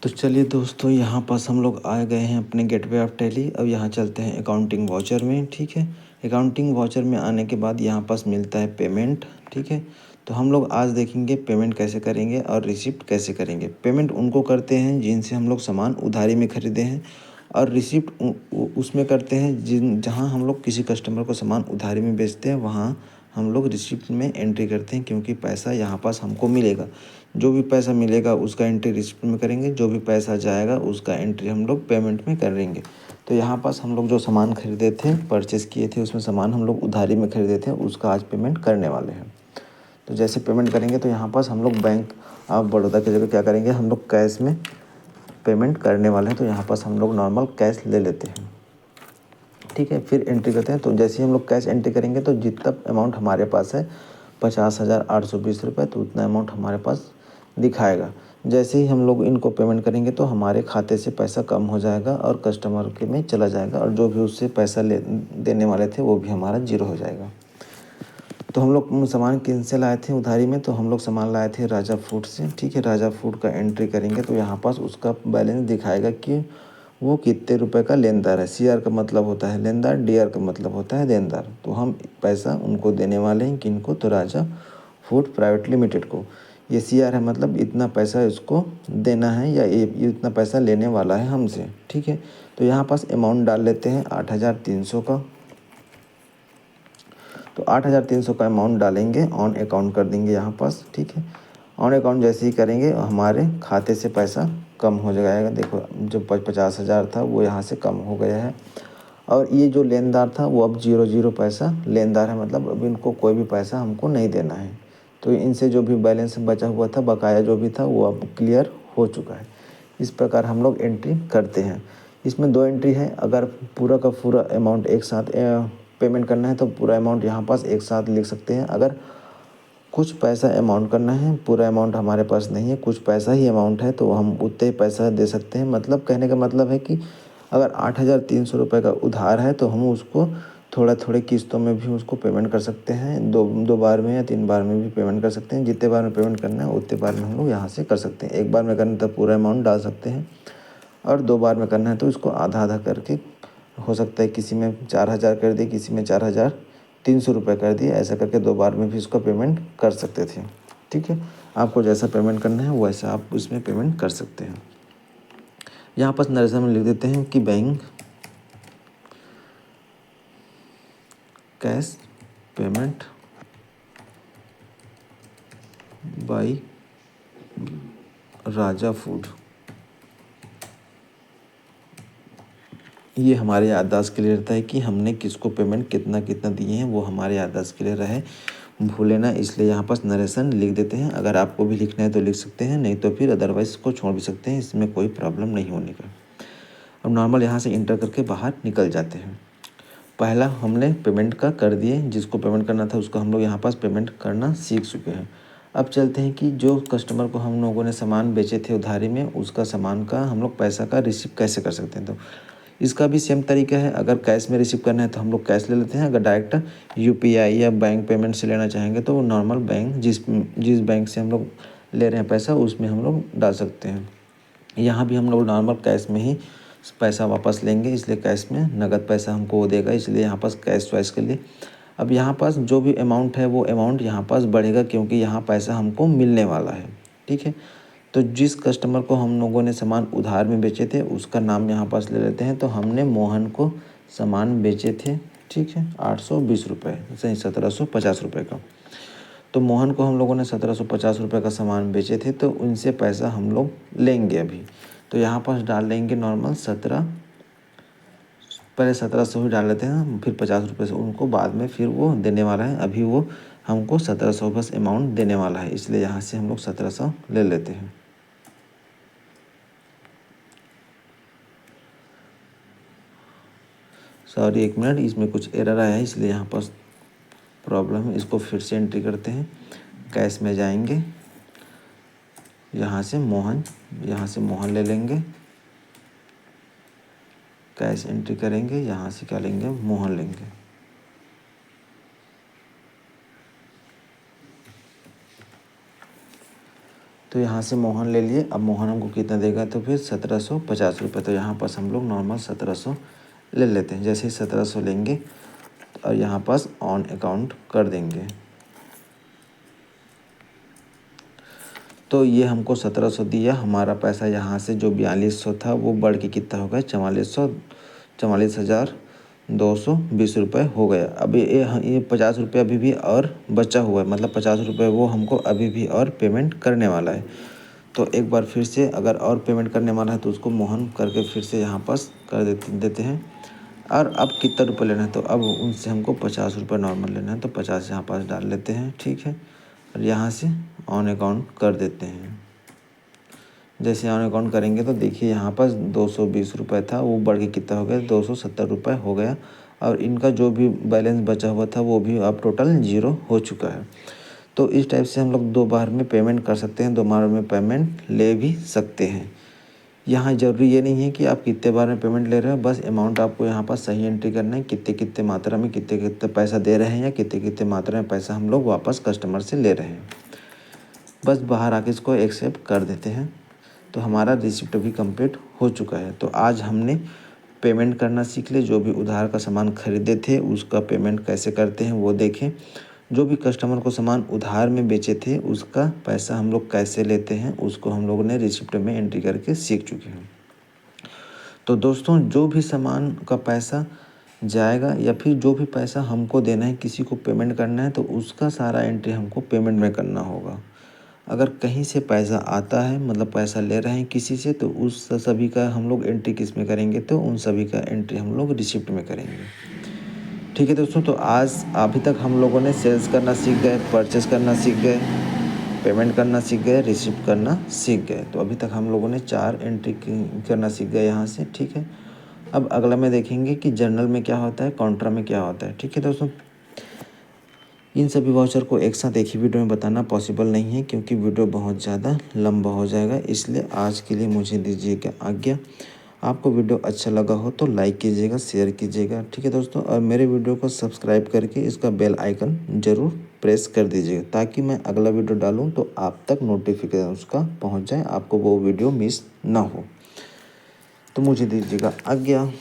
तो चलिए दोस्तों, यहाँ पास हम लोग आ गए हैं अपने गेटवे ऑफ टैली। अब यहाँ चलते हैं अकाउंटिंग वाउचर में। ठीक है, अकाउंटिंग वाउचर में आने के बाद यहाँ पास मिलता है पेमेंट। ठीक है, तो हम लोग आज देखेंगे पेमेंट कैसे करेंगे और रिसिप्ट कैसे करेंगे। पेमेंट उनको करते हैं जिनसे हम लोग सामान उधारी में खरीदे हैं, और रिसिप्ट उसमें करते हैं जहाँ हम लोग किसी कस्टमर को सामान उधारी में बेचते हैं, वहाँ हम लोग रिसिप्ट में एंट्री करते हैं, क्योंकि पैसा यहाँ पास हमको मिलेगा। जो भी पैसा मिलेगा उसका एंट्री रिसिप्ट में करेंगे, जो भी पैसा जाएगा उसका एंट्री हम लोग पेमेंट में करेंगे। तो यहाँ पास हम लोग जो सामान खरीदे थे, परचेज़ किए थे, उसमें सामान हम लोग उधारी में खरीदे थे, उसका आज पेमेंट करने वाले हैं। तो जैसे पेमेंट करेंगे तो यहाँ पास हम लोग बैंक ऑफ बड़ौदा की जगह क्या करेंगे, हम लोग कैश में पेमेंट करने वाले हैं। तो यहाँ पास हम लोग नॉर्मल कैश ले लेते हैं। ठीक है, फिर एंट्री करते हैं। तो जैसे ही हम लोग कैश एंट्री करेंगे तो जितना अमाउंट हमारे पास है 50,820 रुपये, तो उतना अमाउंट हमारे पास दिखाएगा। जैसे ही हम लोग इनको पेमेंट करेंगे तो हमारे खाते से पैसा कम हो जाएगा और कस्टमर के में चला जाएगा, और जो भी उससे पैसा देने वाले थे वो भी हमारा जीरो हो जाएगा। तो हम लोग सामान किन से लाए थे उधारी में, तो हम लोग सामान लाए थे राजा फूड से। ठीक है, राजा फूड का एंट्री करेंगे तो यहाँ पास उसका बैलेंस दिखाएगा कि वो कितने रुपए का लेनदार है। CR का मतलब होता है लेनदार, DR का मतलब होता है देनदार। तो हम पैसा उनको देने वाले हैं, किनको, तो राजा फूड प्राइवेट लिमिटेड को। ये CR है, मतलब इतना पैसा इसको देना है, या ये इतना पैसा लेने वाला है हमसे। ठीक है, तो यहाँ पास अमाउंट डाल लेते हैं 8,300 का। तो 8,300 का अमाउंट डालेंगे, ऑन अकाउंट कर देंगे यहाँ पास। ठीक है, ऑन अकाउंट जैसे ही करेंगे हमारे खाते से पैसा कम हो जाएगा। देखो, जो 50,000 था वो यहाँ से कम हो गया है, और ये जो लेनदार था वो अब 0 पैसा लेनदार है, मतलब अब इनको कोई भी पैसा हमको नहीं देना है। तो इनसे जो भी बैलेंस बचा हुआ था, बकाया जो भी था, वो अब क्लियर हो चुका है। इस प्रकार हम लोग एंट्री करते हैं। इसमें 2 एंट्री है। अगर पूरा का पूरा अमाउंट एक साथ पेमेंट करना है तो पूरा अमाउंट यहाँ पास एक साथ लिख सकते हैं। अगर कुछ पैसा अमाउंट करना है, पूरा अमाउंट हमारे पास नहीं है, कुछ पैसा ही अमाउंट है, तो हम उतने ही पैसा दे सकते हैं। मतलब कहने का मतलब है कि अगर 8,300 रुपये का उधार है तो हम उसको थोड़ा थोड़े किस्तों में भी उसको पेमेंट कर सकते हैं। दो बार में या 3 बार में भी पेमेंट कर सकते हैं। जितने बार में पेमेंट करना है उतने बार में हम लोग यहाँ से कर सकते हैं। एक बार में करना है तो पूरा अमाउंट डाल सकते हैं, और 2 बार में करना है तो इसको आधा आधा करके, हो सकता है किसी में 4,000 कर दिए, किसी में 4,300 रुपये कर दिए। ऐसा करके 2 बार में भी इसका पेमेंट कर सकते थे। ठीक है, आपको जैसा पेमेंट करना है वैसा आप उसमें पेमेंट कर सकते हैं। यहाँ पर नरेशन में लिख देते हैं कि bank cash payment by Raja food. ये हमारे याददाश्त के लिए रहता है कि हमने किसको पेमेंट कितना कितना दिए हैं, वो हमारे याददाश्त के लिए रहे, भूले ना, इसलिए यहाँ पास नरेशन लिख देते हैं। अगर आपको भी लिखना है तो लिख सकते हैं, नहीं तो फिर अदरवाइज इसको छोड़ भी सकते हैं, इसमें कोई प्रॉब्लम नहीं होने का। अब नॉर्मल यहाँ से इंटर करके बाहर निकल जाते हैं। पहला हमने पेमेंट का कर दिए, जिसको पेमेंट करना था उसको हम लोग यहाँ पास पेमेंट करना सीख चुके हैं। अब चलते हैं कि जो कस्टमर को हम लोगों ने सामान बेचे थे उधारी में, उसका सामान का हम लोग पैसा का रिसीव कैसे कर सकते हैं। तो इसका भी सेम तरीका है। अगर कैश में रिसीव करना है तो हम लोग कैश ले लेते हैं। अगर डायरेक्ट UPI या बैंक पेमेंट से लेना चाहेंगे तो नॉर्मल बैंक जिस बैंक से हम लोग ले रहे हैं पैसा, उसमें हम लोग डाल सकते हैं। यहाँ भी हम लोग नॉर्मल कैश में ही पैसा वापस लेंगे, इसलिए कैश में नगद पैसा हमको वो देगा, इसलिए यहाँ पास कैश चॉइस कर लिए। अब यहाँ पास जो भी अमाउंट है वो अमाउंट यहाँ पास बढ़ेगा, क्योंकि यहाँ पैसा हमको मिलने वाला है। ठीक है, तो जिस कस्टमर को हम लोगों ने सामान उधार में बेचे थे उसका नाम यहाँ पास ले लेते हैं। तो हमने मोहन को सामान बेचे थे, ठीक है, 820 रुपये, सही 1,750 रुपये का। तो मोहन को हम लोगों ने 1,750 रुपये का सामान बेचे थे, तो उनसे पैसा हम लोग लेंगे अभी। तो यहाँ पास डाल लेंगे नॉर्मल 17, पहले 1,700 ही डाल लेते हैं, फिर 50 रुपये से उनको बाद में फिर वो देने वाला है। अभी वो हमको 1,700 बस अमाउंट देने वाला है, इसलिए यहाँ से हम लोग 1,700 ले लेते हैं। सॉरी, 1 मिनट, इसमें कुछ एरर आया है, इसलिए यहाँ पास प्रॉब्लम है। इसको फिर से एंट्री करते हैं। कैश में जाएंगे, यहाँ से मोहन ले लेंगे, कैश एंट्री करेंगे, यहाँ से क्या लेंगे, मोहन लेंगे। तो यहाँ से मोहन ले लिए। अब मोहन हमको कितना देगा, तो फिर 1750 रुपये। तो यहाँ पास हम लोग नॉर्मल 1700 ले लेते हैं। जैसे ही 1700 लेंगे और यहाँ पास ऑन अकाउंट कर देंगे, तो ये हमको 1700 दिया। हमारा पैसा यहाँ से जो 4200 था वो बढ़ के कितना हो गया, 44,220 रुपये हो गया। अब ये 50 रुपये अभी भी और बचा हुआ है, मतलब 50 रुपये वो हमको अभी भी और पेमेंट करने वाला है। तो एक बार फिर से अगर और पेमेंट करने वाला है तो उसको मोहन करके फिर से यहाँ पास कर देते हैं। और अब कितना रुपये लेना है, तो अब उनसे हमको 50 रुपये नॉर्मल लेना है, तो 50 यहाँ पास डाल लेते हैं, ठीक है। और यहाँ से ऑन अकाउंट कर देते हैं। जैसे ऑन अकाउंट करेंगे तो देखिए यहाँ पास 220 रुपये था, वो बढ़ के कितना हो गया, 270 रुपये हो गया। और इनका जो भी बैलेंस बचा हुआ था वो भी अब टोटल 0 हो चुका है। तो इस टाइप से हम लोग 2 बार में पेमेंट कर सकते हैं, 2 बार में पेमेंट ले भी सकते हैं। यहाँ ज़रूरी ये नहीं है कि आप कितने बार में पेमेंट ले रहे हो, बस अमाउंट आपको यहाँ पर सही एंट्री करना है, कितने कितने मात्रा में कितने कितने पैसा दे रहे हैं या कितने कितने मात्रा में पैसा हम लोग वापस कस्टमर से ले रहे हैं। बस बाहर आके इसको एक्सेप्ट कर देते हैं। तो हमारा रिसिप्ट भी कंप्लीट हो चुका है। तो आज हमने पेमेंट करना सीख ले, जो भी उधार का सामान खरीदे थे उसका पेमेंट कैसे करते हैं वो देखें। जो भी कस्टमर को सामान उधार में बेचे थे उसका पैसा हम लोग कैसे लेते हैं उसको हम लोगों ने रिसिप्ट में एंट्री करके सीख चुके हैं। तो दोस्तों, जो भी सामान का पैसा जाएगा या फिर जो भी पैसा हमको देना है, किसी को पेमेंट करना है, तो उसका सारा एंट्री हमको पेमेंट में करना होगा। अगर कहीं से पैसा आता है, मतलब पैसा ले रहे हैं किसी से, तो उस सभी का हम लोग एंट्री किस में करेंगे, तो उन सभी का एंट्री हम लोग रिसिप्ट में करेंगे। ठीक है दोस्तों, तो आज अभी तक हम लोगों ने सेल्स करना सीख गए, परचेस करना सीख गए, पेमेंट करना सीख गए, रिसिप्ट करना सीख गए। तो अभी तक हम लोगों ने 4 एंट्री करना सीख गए यहाँ से, ठीक है। अब अगला में देखेंगे कि जर्नल में क्या होता है, काउंटर में क्या होता है, ठीक है दोस्तों। इन सभी वाउचर को एक साथ एक ही वीडियो में बताना पॉसिबल नहीं है, क्योंकि वीडियो बहुत ज़्यादा लंबा हो जाएगा। इसलिए आज के लिए मुझे दीजिएगा आज्ञा। आपको वीडियो अच्छा लगा हो तो लाइक कीजिएगा, शेयर कीजिएगा, ठीक है दोस्तों। और मेरे वीडियो को सब्सक्राइब करके इसका बेल आइकन ज़रूर प्रेस कर दीजिएगा, ताकि मैं अगला वीडियो डालूँ तो आप तक नोटिफिकेशन उसका पहुँच जाए, आपको वो वीडियो मिस ना हो। तो मुझे दीजिएगा आज्ञा।